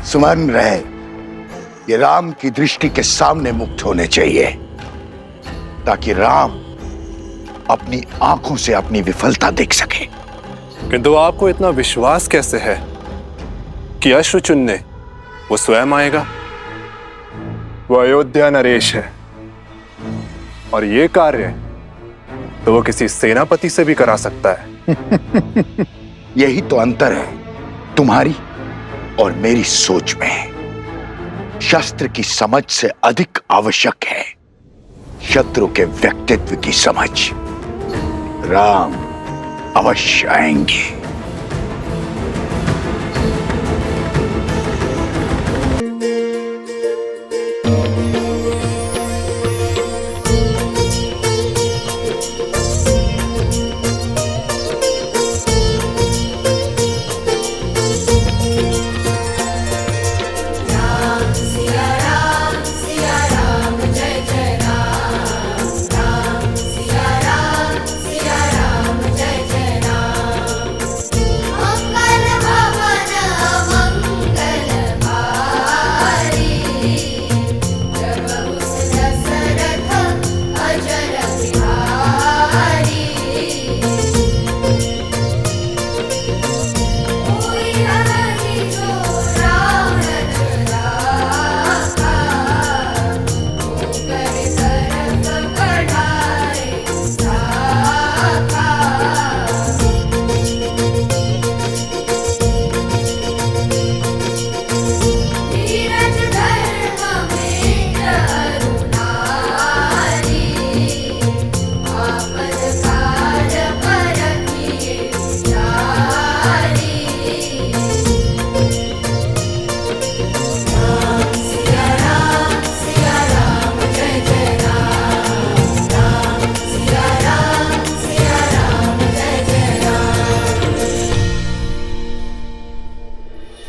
स्मरण रहे, ये राम की दृष्टि के सामने मुक्त होने चाहिए, ताकि राम अपनी आंखों से अपनी विफलता देख सके। किंतु आपको इतना विश्वास कैसे है कि अश्रु चुनने वो स्वयं आएगा? वो अयोध्या नरेश है, और ये कार्य तो वो किसी सेनापति से भी करा सकता है। यही तो अंतर है तुम्हारी और मेरी सोच में। शस्त्र की समझ से अधिक आवश्यक है शत्रु के व्यक्तित्व की समझ। राम अवश्य आएंगे।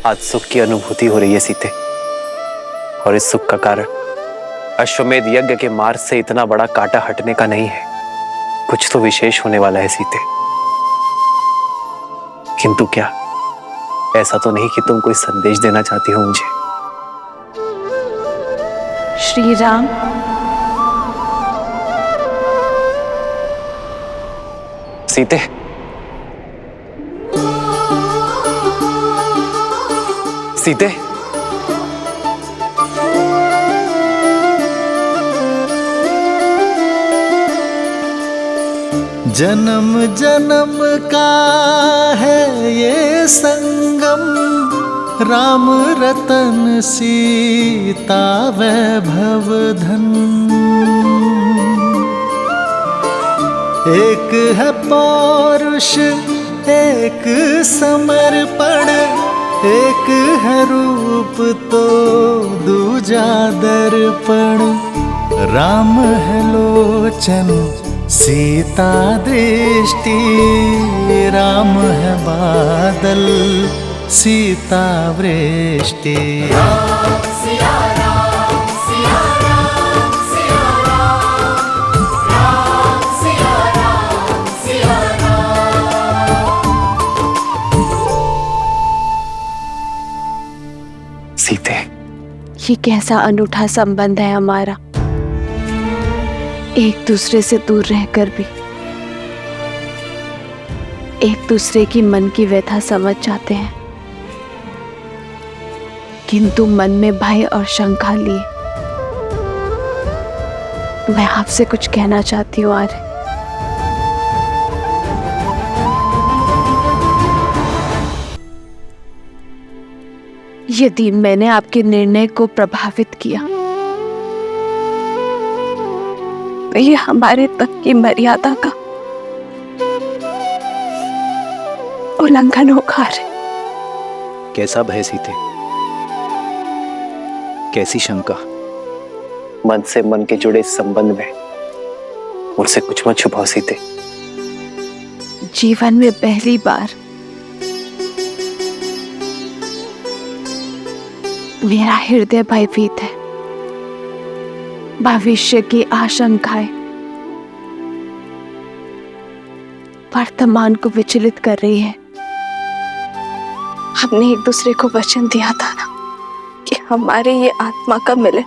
आज सुख की अनुभूति हो रही है सीते, और इस सुख का कारण अश्वमेध यज्ञ के मार्ग से इतना बड़ा कांटा हटने का नहीं है। कुछ तो विशेष होने वाला है सीते। किंतु क्या ऐसा तो नहीं कि तुम कोई संदेश देना चाहती हो मुझे? श्री राम, सीते, सीते, जन्म जन्म का है ये संगम, राम रतन सीता वैभव धन। एक है पौरुष एक समर्पण, एक है रूप तो दूजा दर्पण। राम है लोचन सीता दृष्टि, राम है बादल सीता वृष्टि। सीते, ये कैसा अनूठा संबंध है हमारा, एक दूसरे से दूर रहकर भी एक दूसरे की मन की व्यथा समझ जाते हैं, किंतु मन में भय और शंका लिए मैं आपसे कुछ कहना चाहती हूँ आर्य। यदि मैंने आपके निर्णय को प्रभावित किया तो ये हमारे तक की मर्यादा का उल्लंघन होगा। कैसा भय सीते, कैसी शंका? मन से मन के जुड़े इस संबंध में मुझसे कुछ मत छुपाओ सीते। जीवन में पहली बार मेरा हृदय भयभीत है। भविष्य की आशंकाएं वर्तमान को विचलित कर रही है। हमने एक दूसरे को वचन दिया था ना कि हमारे ये आत्मा का मिलन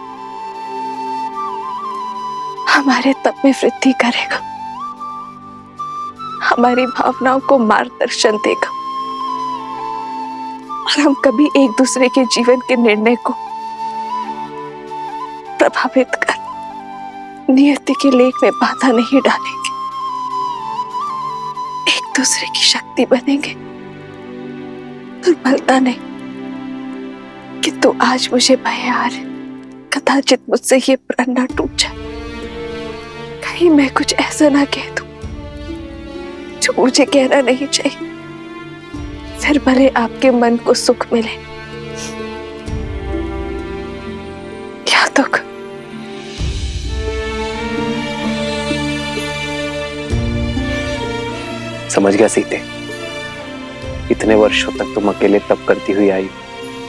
हमारे तप में वृद्धि करेगा, हमारी भावनाओं को मार्गदर्शन देगा और हम कभी एक दूसरे के जीवन के निर्णय को प्रभावित कर नियति के लेख में बाधा नहीं डालेंगे, एक दूसरे की शक्ति बनेंगे, दुर्बलता नहीं। किंतु आज मुझे भय आ रहा है, कदाचित मुझसे ये प्रण न टूट जाए, कहीं मैं कुछ ऐसा ना कह दूं जो मुझे कहना नहीं चाहिए, फिर भले आपके मन को सुख मिले या दुख। समझ गया सीते, इतने वर्षों तक तुम अकेले तप करती हुई आई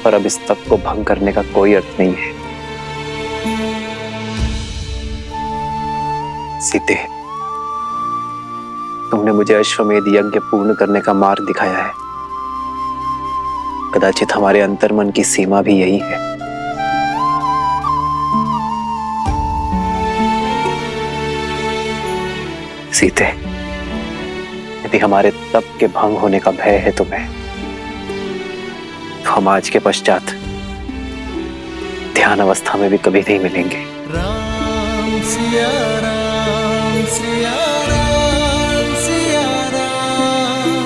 और अब इस तप को भंग करने का कोई अर्थ नहीं है। सीते, तुमने मुझे अश्वमेध यज्ञ पूर्ण करने का मार्ग दिखाया है। कदाचित हमारे अंतर्मन की सीमा भी यही है। सीते, यदि हमारे तप के भंग होने का भय है तुम्हें, तो हम आज के पश्चात ध्यान अवस्था में भी कभी नहीं मिलेंगे। राम सिया राम सिया राम सिया राम,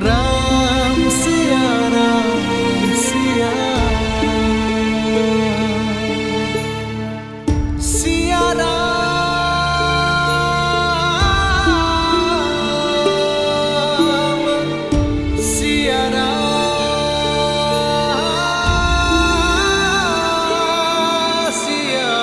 राम सिया राम सिया राम, सिया राम सिया राम सिया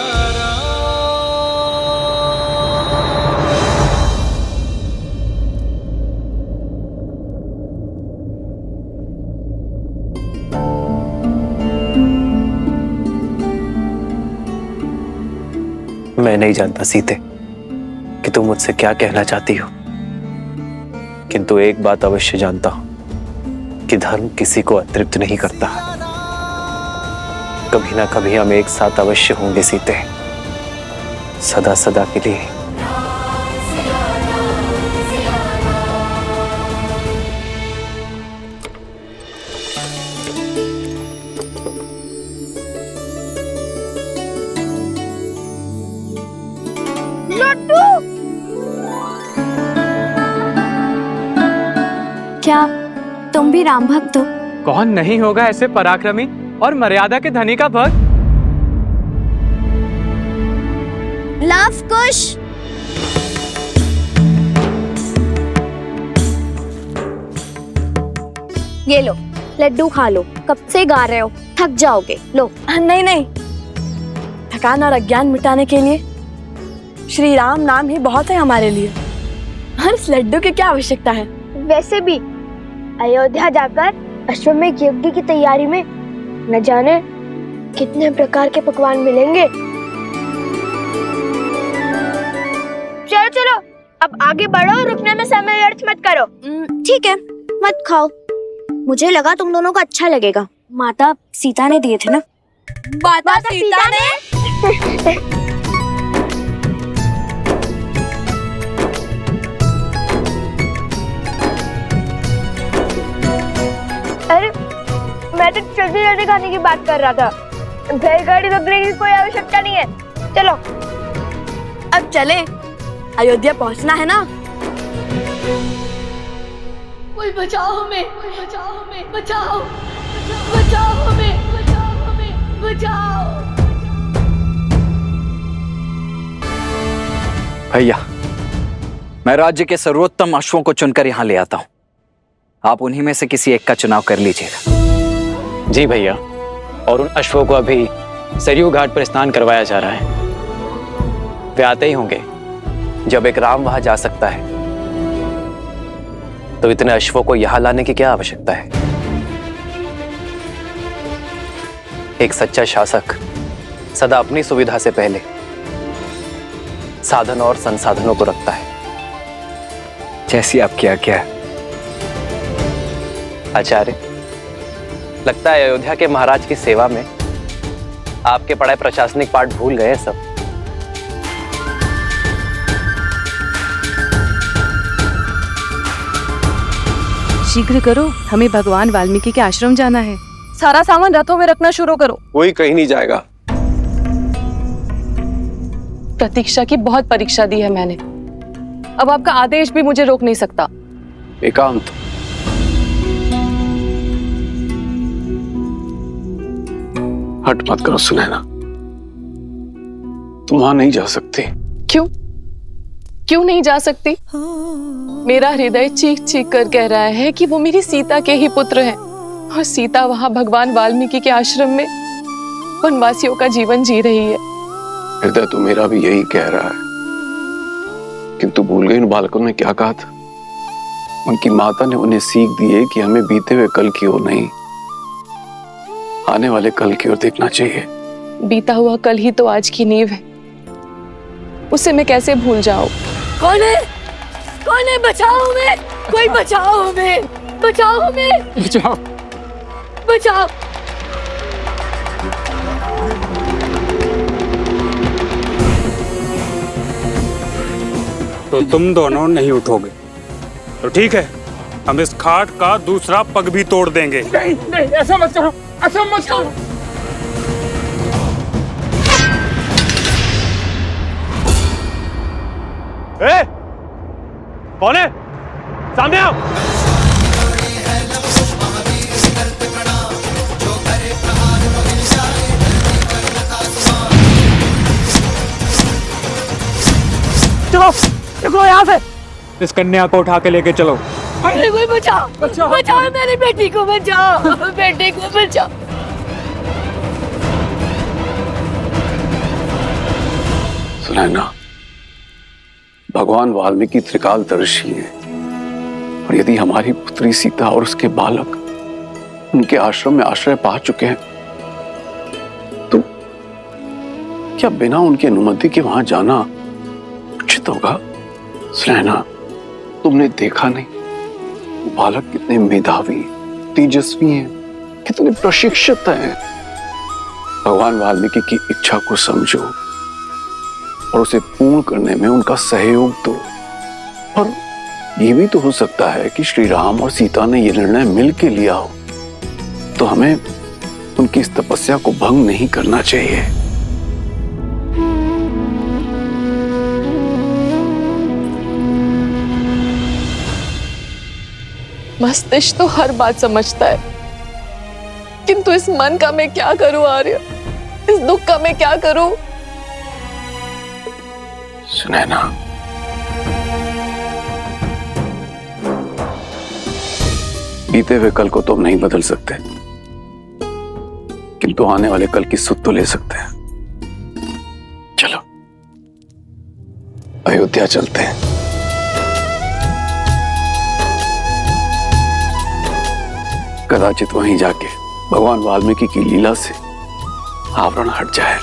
मैं नहीं जानता सीते कि तुम मुझसे क्या कहना चाहती हो, किंतु एक बात अवश्य जानता हूं कि धर्म किसी को अतृप्त नहीं करता। कभी ना कभी हम एक साथ अवश्य होंगे सीते, सदा सदा के लिए। क्या तुम भी राम भक्त हो? कौन नहीं होगा ऐसे पराक्रमी और मर्यादा के धनी का भक्त। लव कुश, ये लो लड्डू खा लो, कब से गा रहे हो, थक जाओगे। लो। नहीं नहीं, थकान और अज्ञान मिटाने के लिए श्री राम नाम ही बहुत है हमारे लिए। और इस लड्डू की क्या आवश्यकता है? वैसे भी अयोध्या जाकर अश्वमेध यज्ञ की तैयारी में न जाने कितने प्रकार के पकवान मिलेंगे। चलो चलो अब आगे बढ़ो, रुकने में समय व्यर्थ मत करो। ठीक है, मत खाओ, मुझे लगा तुम दोनों को अच्छा लगेगा। माता सीता ने दिए थे ना। माता सीता ने अरे मैं तो जल्दी जल्दी खाने की बात कर रहा था, बैलगाड़ी रोकने की कोई आवश्यकता नहीं है। चलो अब चले, अयोध्या पहुंचना है ना। कोई बचाओ हमें, बचाओ हमें, बचाओ, बचाओ हमें, बचाओ हमें, बचाओ। भैया, मैं राज्य के सर्वोत्तम अश्वों को चुनकर यहाँ ले आता हूँ। आप उन्हीं में से किसी एक का चुनाव कर लीजिएगा। जी भैया, और उन अश्वों को अभी सरयू घाट पर स्नान करवाया जा रहा है। वे आते ही होंगे। जब एक राम वहां जा सकता है तो इतने अश्वों को यहां लाने की क्या आवश्यकता है? एक सच्चा शासक सदा अपनी सुविधा से पहले साधन और संसाधनों को रखता है। जैसी आपकी आज्ञा है। आचार्य, लगता है अयोध्या के महाराज की सेवा में आपके पढ़ाए प्रशासनिक पाठ भूल गए सब। शीघ्र करो, हमें भगवान वाल्मीकि के आश्रम जाना है। सारा सामान रथों में रखना शुरू करो। कोई कहीं नहीं जाएगा। प्रतीक्षा की बहुत परीक्षा दी है मैंने, अब आपका आदेश भी मुझे रोक नहीं सकता। एकांत। हट मत करो सुनैना, तुम वहां नहीं जा सकती। क्यों नहीं जा सकती? मेरा हृदय चीख चीख कर कह रहा है कि वो मेरी सीता के ही पुत्र हैं और सीता वहां भगवान वाल्मीकि के आश्रम में वनवासियों का जीवन जी रही है। हृदय तो मेरा भी यही कह रहा है, किंतु भूल गए इन बालकों ने क्या कहा था। उनकी माता ने उन्हें सीख दी है कि हमें बीते हुए कल की ओर नहीं, आने वाले कल की ओर देखना चाहिए। बीता हुआ कल ही तो आज की नींव है, उसे मैं कैसे भूल जाऊं? कौन है? कौन है? बचाओ हमें, कोई बचाओ हमें, बचाओ हमें, बचाओ, बचाओ। तो तुम दोनों नहीं उठोगे तो ठीक है, हम इस खाट का दूसरा पग भी तोड़ देंगे। नहीं नहीं, ऐसा मत करो, ऐसा मत करो। ए, कौन है? सामने आओ। चलो निकलो यहाँ से, इस कन्या को उठा के लेके चलो। अरे कोई बचाओ, बचाओ, बचाओ मेरी बेटी को, बचाओ बेटी को, बचाओ। सुनैना, भगवान वाल्मीकि त्रिकालदर्शी हैं और यदि हमारी पुत्री सीता और उसके बालक उनके आश्रम में आश्रय पा चुके हैं तो क्या बिना उनकी अनुमति के वहां जाना उचित होगा? सुनैना, तुमने देखा नहीं वो बालक कितने मेधावी, तेजस्वी हैं, कितने प्रशिक्षित हैं। भगवान वाल्मीकि की इच्छा को समझो और उसे पूर्ण करने में उनका सहयोग दो। और ये भी तो हो सकता है कि श्री राम और सीता ने यह निर्णय मिल के लिया हो, तो हमें उनकी इस तपस्या को भंग नहीं करना चाहिए। मस्तिष्क तो हर बात समझता है, किंतु इस मन का मैं क्या करूं आर्य? इस दुख का मैं क्या करूं? सुनैना, बीते हुए कल को तो हम नहीं बदल सकते, किंतु आने वाले कल की सुध तो ले सकते हैं। चलो अयोध्या चलते हैं। कदाचित वहीं जाके भगवान वाल्मीकि की लीला से आवरण हट जाए।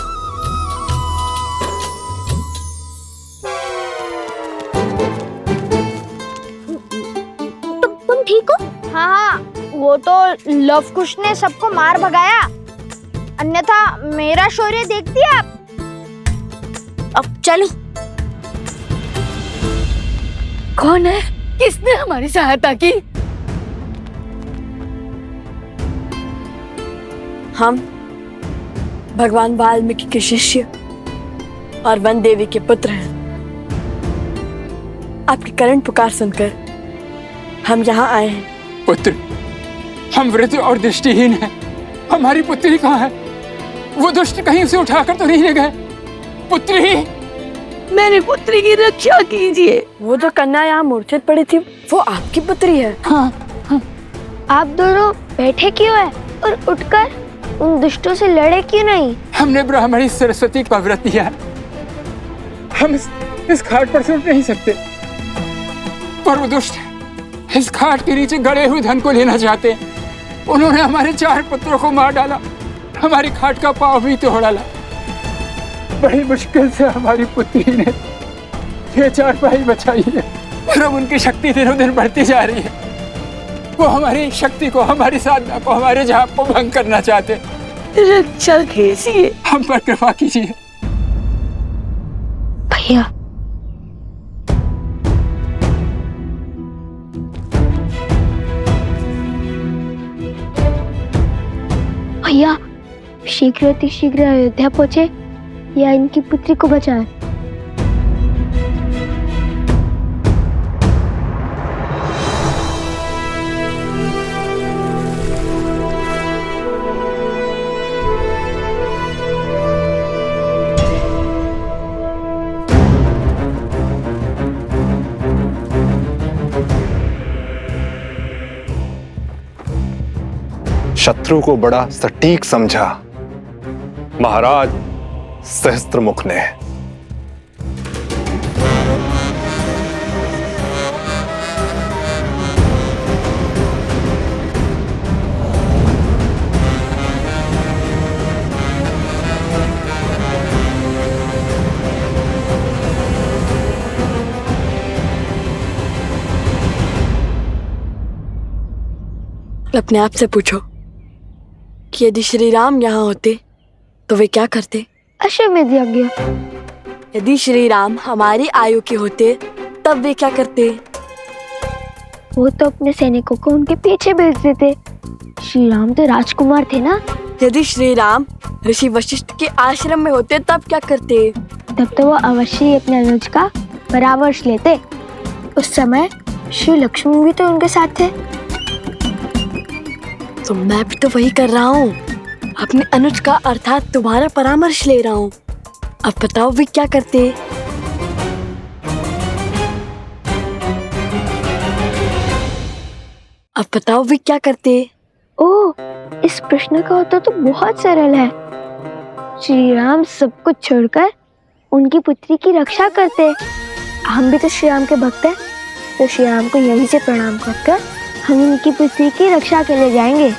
तुम ठीक हो? हाँ, वो तो लव कुश ने सबको मार भगाया, अन्यथा मेरा शौर्य देख दिया आप। अब चलो। कौन है? किसने हमारी सहायता की? हम भगवान वाल्मीकि के शिष्य और वन देवी के पुत्र हैं। आपकी करण पुकार सुनकर हम यहाँ आए हैं। पुत्र, हम वृद्ध और दृष्टिहीन हैं। हमारी पुत्री कहाँ है? वो दुष्ट कहीं उसे उठाकर तो नहीं ले गए? पुत्री, मेरी पुत्री की रक्षा कीजिए। वो जो कन्या यहाँ मूर्छित पड़ी थी, वो आपकी पुत्री है? हाँ, हाँ। आप दोनों बैठे क्यों हैं और उठकर उन दुष्टों से लड़े क्यों नहीं? हमने ब्राह्मणी सरस्वती का व्रत किया, हम इस घाट पर से उठ नहीं सकते, पर वो दुष्ट इस घाट के नीचे गड़े हुए धन को लेना चाहते हैं। उन्होंने हमारे 4 पुत्रों को मार डाला, हमारी खाट का पाव भी तोड़ा ला। बड़ी मुश्किल से हमारी पुत्री ने ये चारपाई बचाई है और अब उनकी शक्ति दिनों दिन बढ़ती जा रही है। वो हमारी शक्ति को, हमारी साधना को, हमारे जाप को भंग करना चाहते। रक्षा कीजिए, हम पर कृपा कीजिए। भैया भैया शीघ्र अतिशीघ्र अयोध्या पहुंचे या इनकी पुत्री को बचाएं। शत्रु को बड़ा सटीक समझा महाराज सहस्त्रमुख ने। अपने आप से पूछो कि यदि श्री राम यहाँ होते तो वे क्या करते? अश्वमेध यज्ञ। यदि श्री राम हमारी आयु के होते तब वे क्या करते? वो तो अपने सैनिकों को उनके पीछे भेज देते। श्री राम तो राजकुमार थे ना। यदि श्री राम ऋषि वशिष्ठ के आश्रम में होते तब क्या करते? तब तो वो अवश्य ही अपने अनुज का परामर्श लेते। उस समय श्री लक्ष्मण भी तो उनके साथ थे। तो मैं भी तो वही कर रहा हूँ, अपने अनुज का अर्थात तुम्हारा परामर्श ले रहा हूँ। अब बताओ वे क्या करते? अब बताओ वे क्या करते? ओह, इस प्रश्न का उत्तर तो बहुत सरल है। श्री राम सब कुछ छोड़कर उनकी पुत्री की रक्षा करते। हम भी तो श्री राम के भक्त हैं, तो श्री राम को यहीं से प्रणाम करकर हम उनकी पुत्री की रक्षा के लिए जाएंगे।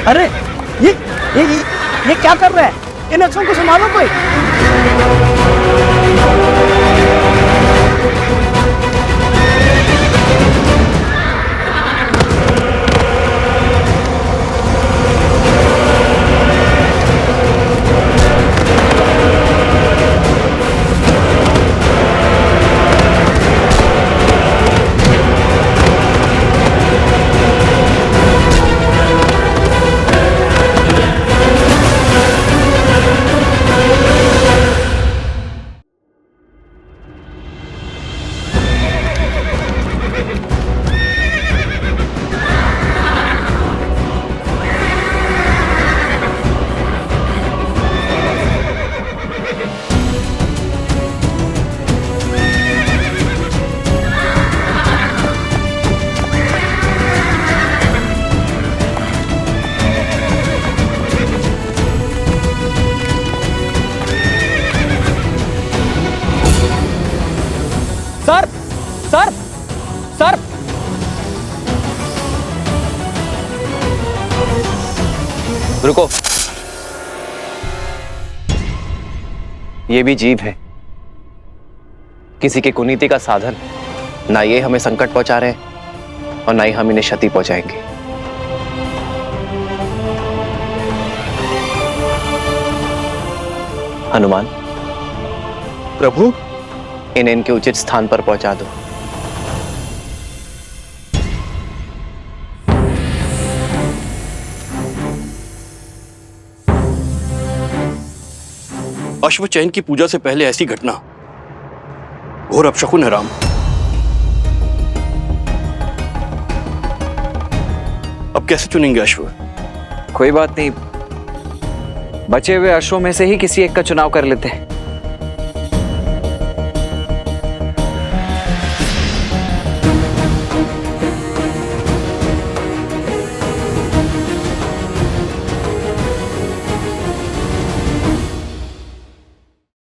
अरे ये क्या कर रहा है? इन अक्षरों को संभालो कोई। सर रुको, ये भी जीव है, किसी की कुनीति का साधन। ना ये हमें संकट पहुंचा रहे हैं और ना ही हम इन्हें क्षति पहुंचाएंगे। हनुमान प्रभु, इन्हें इनके उचित स्थान पर पहुंचा दो। अश्व चयन की पूजा से पहले ऐसी घटना घोर अपशकुन है राम। अब कैसे चुनेंगे अश्व? कोई बात नहीं, बचे हुए अश्वों में से ही किसी एक का चुनाव कर लेते हैं।